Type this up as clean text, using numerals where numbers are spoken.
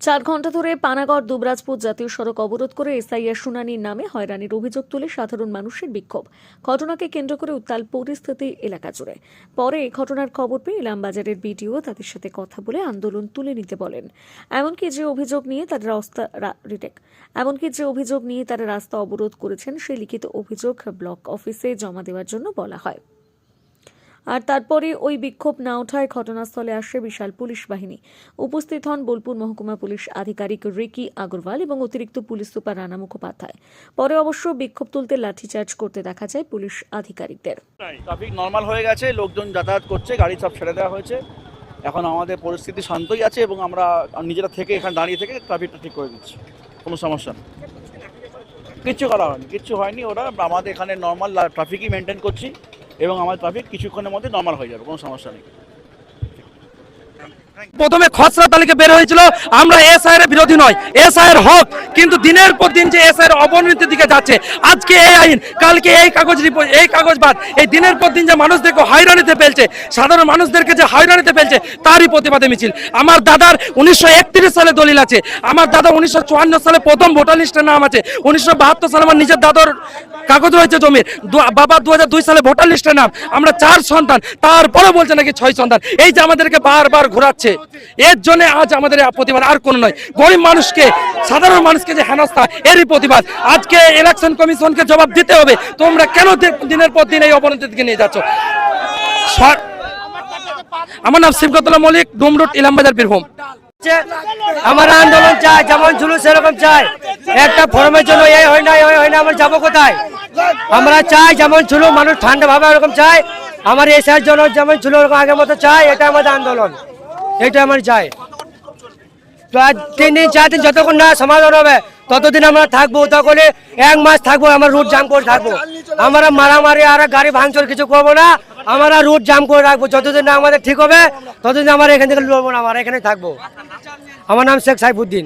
4 ঘন্টা ধরে পানাগড় দুবরাজপুর জাতীয় সড়ক অবরোধ করে এসআইআর শুনানির নামে হয়রানির অভিযোগ তুলে সাধারণ মানুষের বিক্ষোভ। ঘটনাকে কেন্দ্র করে উত্তাল পরিস্থিতি এলাকা জুড়ে। পরে এই ঘটনার খবর পেয়ে ইলামবাজারের বিডিও তাদের সাথে কথা বলে আন্দোলন তুলে নিতে বলেন। এমনকি যে অভিযোগ নিয়ে তারা রাস্তা অবরোধ করেছেন সেই লিখিত অভিযোগ ব্লক অফিসে জমা দেওয়ার জন্য বলা হয়। আর তারপরে ওই বিক্ষোভ না ওঠায় ঘটনাস্থলে আসে বিশাল পুলিশ বাহিনী। উপস্থিত হন বোলপুর মহকুমা পুলিশ আধিকারিক রিকি আগরওয়াল এবং অতিরিক্ত পুলিশ সুপার রানা মুখোপাধ্যায়। পরে অবশ্য বিক্ষোভ তুলতে লাঠিচার্জ করতে দেখা যায় পুলিশ আধিকারিকদের। ট্রাফিক নর্মাল হয়ে গেছে, লোকজন যাতায়াত করছে, গাড়ি সব ছেড়ে দেওয়া হয়েছে। এখন আমাদের পরিস্থিতি শান্তই আছে এবং আমরা নিজেরা থেকে এখানে দাঁড়িয়ে থেকে ট্রাফিকটা ঠিক করে দিচ্ছি, কোনো সমস্যা নেই। কিচ্ছু করা হয়নি, কিচ্ছু হয়নি। ওরা আমাদের এখানে নর্মাল ট্রাফিকই মেনটেন করছি এবং আমার ট্রাফিক কিছুক্ষণের মধ্যে নর্মাল হয়ে যাবে, কোনো সমস্যা নেই। প্রথমে খসড়া তালিকা বের হয়েছিল, আমরা এসআইয়ের বিরোধী নয়, এসআইয়ের হক, কিন্তু দিনের পর দিন যে এসআইয়ের অবনতির দিকে যাচ্ছে, আজকে এই আইন, কালকে এই কাগজ রিপোর্ট, এই কাগজবাদ, এই দিনের পর দিন যে মানুষদেরকে হয়রানিতে ফেলছে, সাধারণ মানুষদেরকে যে হয়রানিতে ফেলছে, তারই প্রতিবাদে মিছিল। আমার দাদার 1931 সালে দলিল আছে, আমার দাদা 1954 সালে প্রথম ভোটার লিস্টের নাম আছে, 1972 সালে আমার নিজের দাদার কাগজ রয়েছে জমির, বাবা 2002 সালে ভোটার লিস্টের নাম। আমরা 4 সন্তান, তারপরে বলছে নাকি 6 সন্তান। এই যে আমাদেরকে বারবার ঘোরাচ্ছে, এর জন্য আজ আমাদের প্রতিবাদ, আর কোনো নয়। গরিব মানুষকে, সাধারণ মানুষকে যে হেনস্থা, এরই প্রতিবাদ। আজকে ইলেকশন কমিশনকে জবাব দিতে হবে, তোমরা কেন দিনের পর দিন এই অবনতির দিকে নিয়ে যাচ্ছ। আমার নাম শিবগতলা মল্লিক, ডুমরুট, ইলামবাজার, বীরভূম। আমার আন্দোলন চাই, যেমন ছিল সেরকম চাই। একটা ফর্মের জন্য এই হয় না, আমরা যাবো কোথায়? আমরা চাই যেমন ছিল, মানুষ ঠান্ডা ভাবে ওরকম চাই। আমার এসআর জন্য যেমন ছিল ওরকম আগের মতো চাই। এটা আমাদের আন্দোলন, এটা আমার চাই। 3 দিন 4 দিন যতক্ষণ না সমাধান হবে ততদিন আমরা থাকবো। তখন 1 মাস থাকবো, আমরা রুট জাম করে থাকবো। আমরা মারামারি আর গাড়ি ভাঙচুর কিছু করবো না, আমরা রুট জাম করে রাখবো। যতদিন না আমাদের ঠিক হবে ততদিন আমরা এখান থেকে লড়বো না, আমরা এখানে থাকবো। আমার নাম শেখ সাইফুদ্দিন।